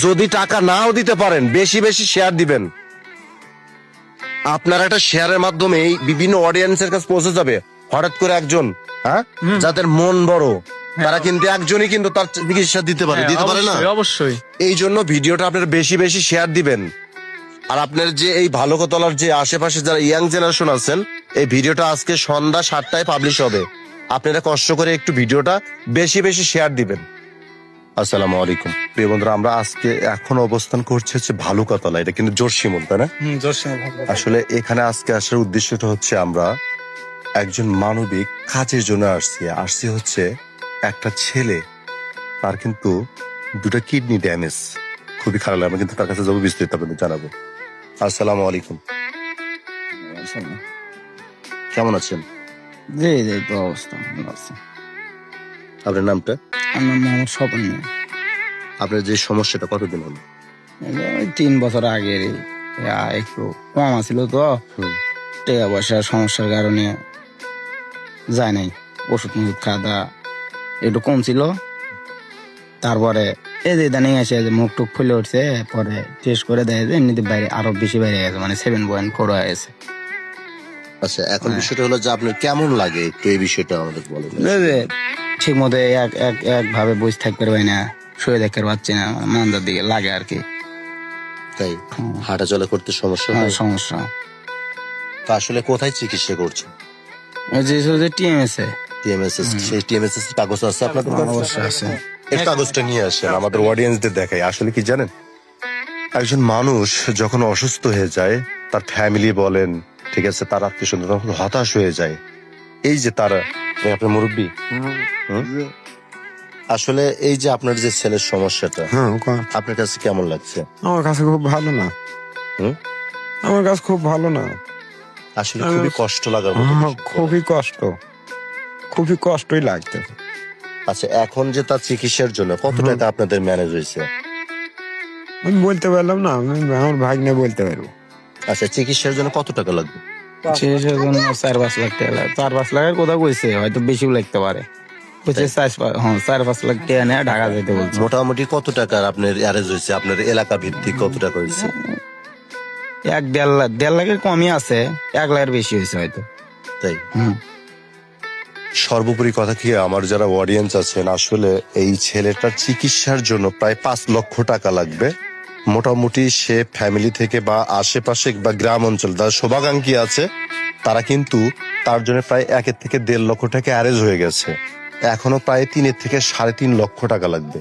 যদি টাকা নাও দিতে পারেন বেশি বেশি শেয়ার দিবেন। আপনার একটা শেয়ারের মাধ্যমে এই বিভিন্ন অডিয়েন্সের কাছে পৌঁছে যাবে। হঠাৎ করে একজন যাদের মন বড় তারা কিন্তু একজনই কিন্তু তার চিকিৎসা দিতে পারে না? অবশ্যই। এই জন্য ভিডিওটা আপনার বেশি বেশি শেয়ার দিবেন। আর আপনার যে এই ভালুকাতলার যে আশেপাশে যারা ইয়াং জেনারেশন আছেন, এই ভিডিওটা আজকে সন্ধ্যা 7টায় পাবলিশ হবে। আপনারা কষ্ট করে একটু ভিডিওটা বেশি বেশি শেয়ার দিবেন। আসসালামু আলাইকুম প্রিয় বন্ধুরা, আমরা আজকে এখন অবস্থান করছি হচ্ছে ভালুকাতলা। এটা কিন্তু জোরশিমুল, তাই না? আসলে এখানে আজকে আসার উদ্দেশ্যটা হচ্ছে আমরা একজন মানবিক কাজের জন্য আসছি হচ্ছে একটা ছেলে, তার কিন্তু দুটো কিডনি ড্যামেজ, খুবই খারাপ লাগে। আমি কিন্তু তার কাছে যাবো, বিস্তারিত আপনাদের জানাবো। আসসালামু আলাইকুম, কেমন আছেন? জি জি, তো অবস্থা ভালো আছে। আপনার নামটা? আমার নাম মোহাম্মদ স্বপন। আপনার যে সমস্যাটা কতদিন হলো? ওই 3 বছর আগে একটু কম আছিল তো, টাকা পয়সার সমস্যার কারণে যায় নাই। ওষুধ মুষুধ খাওয়া একটু কম ছিল। তারপরে এই যে ইদানিং এসে যে মুখ টুক ফুলে উঠছে, পরে টেস্ট করে দেয় যে এমনিতে বাইরে আরো বেশি বাইরে গেছে, মানে 7.4 হয়ে গেছে। আচ্ছা, এখন বিষয়টা হলো যে আপনার কেমন লাগে একটু এই বিষয়টা আমাদের বলেন। ঠিক মতো একভাবে বসে থাকতে পারবে না, শুয়ে দেখতে পাচ্ছি না, মন্দার দিকে লাগে আর কি। তাই হাঁটা চলা করতে সমস্যা হয়? সমস্যা। তো আসলে কোথায় চিকিৎসা করছেন? ওই যে টিএমএসএ। সেই টিএমএসএস কাগজ আছে আপনাদের কাছে? অবশ্যই আছে। এই কাগজটা নিয়ে আসেন, আমাদের অডিয়েন্সদের দেখাই। আসলে কি জানেন, একজন মানুষ যখন অসুস্থ হয়ে যায়, তার ফ্যামিলি বলেন, ঠিক আছে, তার আত্মীয় স্বজন তখন হতাশ হয়ে যায়। এই যে তারা, আপনার মুরব্বী, আসলে এই যে আপনার যে ছেলের সমস্যাটা, আপনার কাছে কেমন লাগছে? আমার কাছে খুব ভালো না। হুম? আমার কাছে খুব ভালো না। আসলে খুবই কষ্ট লাগার মতো বিষয়। খুবই কষ্টই লাগছে। আচ্ছা, এখন যে তার চিকিৎসার জন্য কত টাকা আপনাদের ম্যানেজ হয়েছে? আমি বলতে পারলাম না, আমি আমার ভাগ্নে বলতে পারবো। আচ্ছা, চিকিৎসার জন্য কত টাকা লাগবে? চিকিৎসার জন্য 4-5 লাখ টাকা লাগে। 4-5 লাখের কথা কইছে, হয়তো বেশিও লাগতে পারে। 4-5 লাখ টাকা নিয়ে ঢাকা যেতে বলছে। মোটামুটি কত টাকার আপনার অ্যারেঞ্জ হয়েছে? আপনার এলাকা ভিত্তিক কত টাকা হয়েছে? 1-1.5 লাখ, 1.5 লাখের কমই আছে, 1 লাখের বেশি হয়েছে হয়তো। তাই সর্বোপরি কথা কি, আমার যারা অডিয়েন্স আছেন, আসলে এই ছেলেটার চিকিৎসার জন্য প্রায় 5 লক্ষ টাকা লাগবে। মোটামুটি সে ফ্যামিলি থেকে বা আশেপাশে বা গ্রাম অঞ্চল যারা শুভাকাঙ্ক্ষী আছে, তারা কিন্তু তার জন্য প্রায় 1 থেকে 1.5 লক্ষ টাকা অ্যারেঞ্জ হয়ে গেছে। এখনো প্রায় 3 থেকে 3.5 লক্ষ টাকা লাগবে।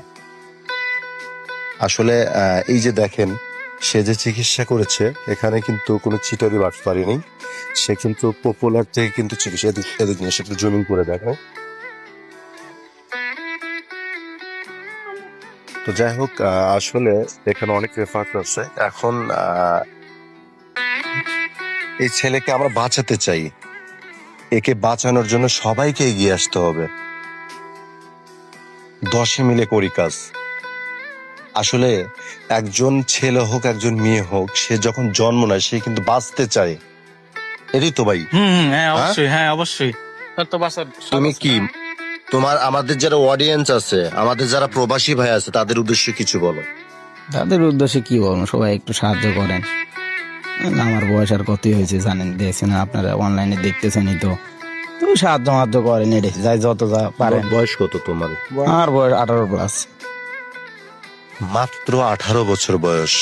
আসলে এই যে দেখেন, সে যে চিকিৎসা করেছে, এখানে কিন্তু কোনো চিটারি বাটপারি নেই। সে কিন্তু পপুলার থেকে কিন্তু চিকিৎসা এদের জিনিস একটু জমিন করে দেখে। তো যাই হোক, আসলে এখানে অনেক রেফারেন্স আছে। এখন এই ছেলেকে আমরা বাঁচাতে চাই। একে বাঁচানোর জন্য সবাইকে এগিয়ে আসতে হবে। 10 মিলে করি কাজ। আসলে একজন ছেলে হোক একজন মেয়ে হোক, সে যখন জন্ম নেয় সে কিন্তু বাঁচতে চায়। এটাই তো ভাই? হ্যাঁ অবশ্যই, হ্যাঁ অবশ্যই। তুমি কি তোমার আমাদের যারা অডিয়েন্স আছে, আমাদের যারা প্রবাসী ভাই আছে, তাদের উদ্দেশ্যে কিছু বলো। তাদের উদ্দেশ্যে কি বলবো, সবাই একটু সাহায্য করেন। আমার বয়স আর কতই হয়েছে জানেন, দেখছেন আপনারা, অনলাইনে দেখতেছেনই তো। তুমি সাহায্য করেন, এটাই যাই যত যা পারেন। বয়স কত তোমার? আমার বয়স 18+। মাত্র 18 বছর বয়স।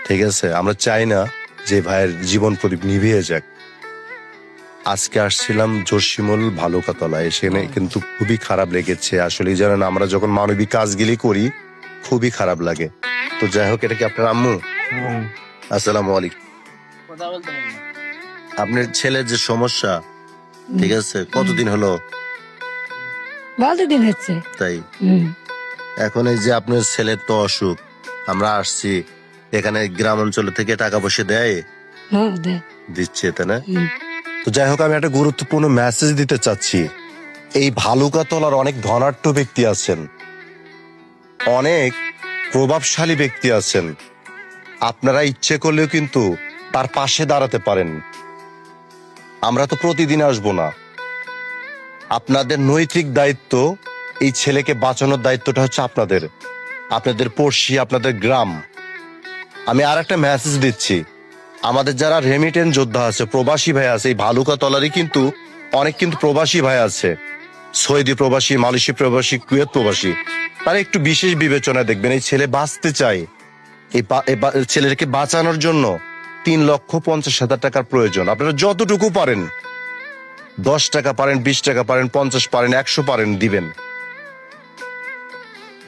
ঠিক আছে, আমরা চাই না যে ভাইয়ের জীবন প্রদীপ নিভিয়ে যাক। আজকে আসছিলাম জসিমুল ভালুকাতলায়, সেখানে কিন্তু খুবই খারাপ লেগেছে। আসলে জানেন, আমরা যখন মানবিক কাজগুলি করি খুবই খারাপ লাগে। তো যাই হোক, এটা কি আপনার আম্মু? আসসালামু আলাইকুম। আপনার ছেলের যে সমস্যা, ঠিক আছে, কতদিন হলো? ভালো দিন হচ্ছে। তাই এখন এই যে আপনার ছেলের তো অসুখ, আমরা আসছি এখানে, গ্রাম অঞ্চল থেকে টাকা পয়সা দেয়? দিচ্ছে, তাই না? তো যাই হোক, আমি একটা গুরুত্বপূর্ণ মেসেজ দিতে চাচ্ছি। এই ভালুকাতলার অনেক ধনাঢ্য ব্যক্তি আছেন, অনেক প্রভাবশালী ব্যক্তি আছেন। আপনারা ইচ্ছে করলেও কিন্তু তার পাশে দাঁড়াতে পারেন। আমরা তো প্রতিদিন আসবো না। আপনাদের নৈতিক দায়িত্ব, এই ছেলেকে বাঁচানোর দায়িত্বটা হচ্ছে আপনাদের। আপনাদের পড়শি, আপনাদের গ্রাম। আমি আর একটা মেসেজ দিচ্ছি, আমাদের যারা রেমিটেন্স যোদ্ধা আছে, প্রবাসী ভাই আছে, এই ভালুকাতলারই কিন্তু অনেক কিন্তু প্রবাসী ভাই আছে, সৌদি প্রবাসী, মালয়েশিয়া প্রবাসী, কুয়েত প্রবাসী। তারা একটু বিশেষ বিবেচনা দেখবেন। এই ছেলে বাঁচতে চায়, এই ছেলেকে বাঁচানোর জন্য 3,50,000 টাকার প্রয়োজন। আপনারা যতটুকু পারেন, 10 টাকা পারেন, 20 টাকা পারেন, 50 পারেন, 100 পারেন, দিবেন।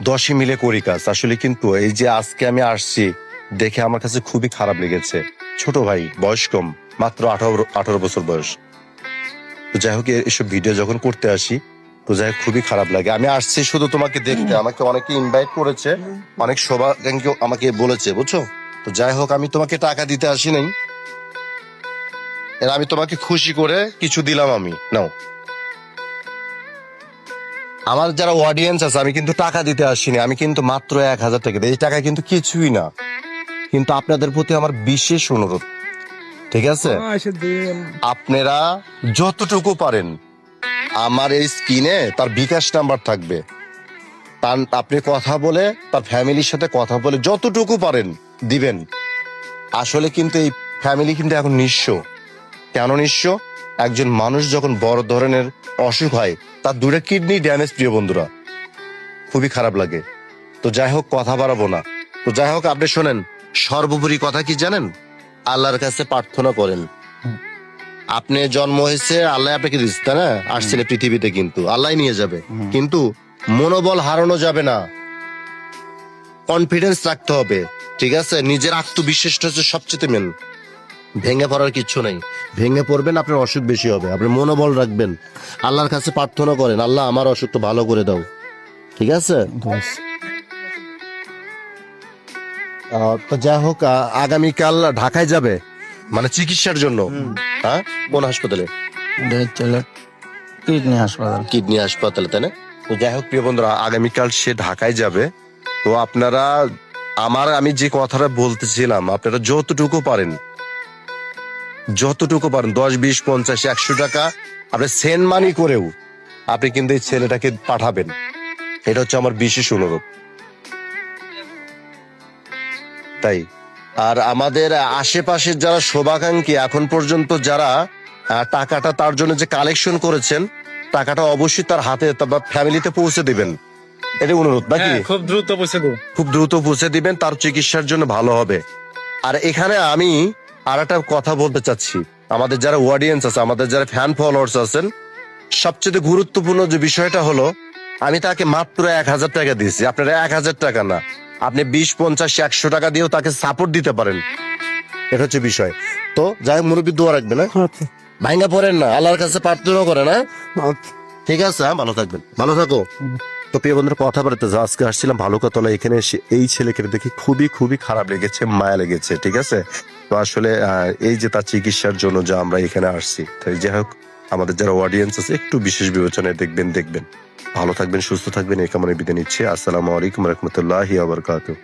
10 মিলে করি কাজ। আসলে কিন্তু এই যে আজকে আমি আসছি দেখে আমার কাছে খুবই খারাপ লেগেছে। ছোট ভাই, বয়স কম, মাত্র 18 বছর বয়স। তো যাই হোক, এসব ভিডিও যখন করতে আসি তো যাই হোক খুবই খারাপ লাগে। আমি আসছি শুধু তোমাকে দেখতে, আমাকে অনেকে ইনভাইট করেছে, অনেক সৌভাগ্য আমাকে বলেছে, বুঝছো? তো যাই হোক, আমি তোমাকে টাকা দিতে আসি নাই, আমি তোমাকে খুশি করে কিছু দিলাম। আমি নাও, আমার যারা অডিয়েন্স আছে, আমি কিন্তু টাকা দিতে আসিনি, আমি কিন্তু মাত্র 1,000 টাকা দিই। এই টাকা কিন্তু কিছুই না, কিন্তু আপনাদের প্রতি আমার বিশেষ অনুরোধ, ঠিক আছে? আপনারা যতটুকু পারেন, আমার এই স্ক্রিনে তার বিকাশ নাম্বার থাকবে, তার আপনি কথা বলে, তার ফ্যামিলির সাথে কথা বলে যতটুকু পারেন দিবেন। আসলে কিন্তু এই ফ্যামিলি কিন্তু এখন নিঃস্ব। কেন নিঃস্ব? একজন মানুষ যখন বড় ধরনের অসুখ হয়, তার 2টা কিডনি ড্যামেজ, প্রিয় বন্ধুরা, খুবই খারাপ লাগে। তো যাই হোক, কথা বাড়াবো না। তো যাই হোক, আপনি শোনেন, সর্বোপরি কথা কি জানেন? আল্লাহর কাছে প্রার্থনা করেন। আপনি জন্ম হয়েছে, আল্লাহ আপনাকে দিচ্ছে, তাই না? আসছেন পৃথিবীতে, কিন্তু আল্লাহ নিয়ে যাবে। কিন্তু মনোবল হারানো যাবে না, কনফিডেন্স রাখতে হবে, ঠিক আছে? নিজের আত্মবিশ্বাসটা হচ্ছে সবচেয়ে মেন। ভেঙে পড়ার কিচ্ছু নেই। ভেঙে পড়বেন, আপনার অসুখ বেশি হবে। আপনি মনোবল রাখবেন, আল্লাহর কাছে প্রার্থনা করেন, আল্লাহ আমার অসুখটা ভালো করে দাও, ঠিক আছে? তো যাই হোক, আগামীকাল ঢাকায় যাবে, মানে চিকিৎসার জন্য। হ্যাঁ, কোন হাসপাতালে? কিডনি হাসপাতাল। কিডনি হাসপাতালে, তাই না? তো যাই হোক, প্রিয় বন্ধুরা, আগামীকাল সে ঢাকায় যাবে। তো আপনারা, আমি যে কথাটা বলতেছিলাম, আপনারা যতটুকু পারেন 10, 20, 50, 100 টাকা আপনি সেন্ড মানি করেও আপনি কিন্তু এই ছেলেটাকে পাঠাবেন। এটা হচ্ছে আমার বিশেষ অনুরোধ। তাই আর আমাদের আশেপাশের যারা শুভাকাঙ্ক্ষী, এখন পর্যন্ত যারা টাকাটা তার জন্য যে কালেকশন করেছেন, টাকাটা অবশ্যই তার হাতে বা ফ্যামিলিতে পৌঁছে দিবেন। এটা অনুরোধ নাকি? হ্যাঁ, খুব দ্রুত পৌঁছে দেবো। খুব দ্রুত পৌঁছে দিবেন, তার চিকিৎসার জন্য ভালো হবে। আর এখানে আমি আর একটা কথা বলতে চাচ্ছি, আমাদের যারা অডিয়েন্স আছে, আমাদের যারা ফ্যান ফলোয়ার্স আছেন, সবচেয়ে গুরুত্বপূর্ণ যে বিষয়টা হলো, আমি তাকে মাত্র 1,000 টাকা দিয়েছি। আপনারা 1,000 টাকা না, আপনি 20, 50, 100 টাকা দিয়েও তাকে সাপোর্ট দিতে পারেন। এটা হচ্ছে বিষয়। তো যাই হোক, মুরব্বী দোয়া রাখবেন, হ্যাঁ? ভাঙ্গা পড়েন না, আল্লাহর কাছে প্রার্থনা করেন, হ্যাঁ? ঠিক আছে, হ্যাঁ, ভালো থাকবেন, ভালো থাকো। তো প্রিয় বন্ধুরা, কথা বলতে আজকে আসছিলাম ভালুকাতলা, এখানে এসে এই ছেলেকে দেখে খুবই খুবই খারাপ লেগেছে, মায়া লেগেছে, ঠিক আছে? তো আসলে এই যে তার চিকিৎসার জন্য যা আমরা এখানে আসছি, তাই যাই হোক, আমাদের যারা অডিয়েন্স আছে একটু বিশেষ বিবেচনায় দেখবেন। ভালো থাকবেন, সুস্থ থাকবেন, এই কামনে বিদায় নিচ্ছি। আসসালামু আলাইকুম রহমতুল্লাহি ওয়া বারাকাতুহু।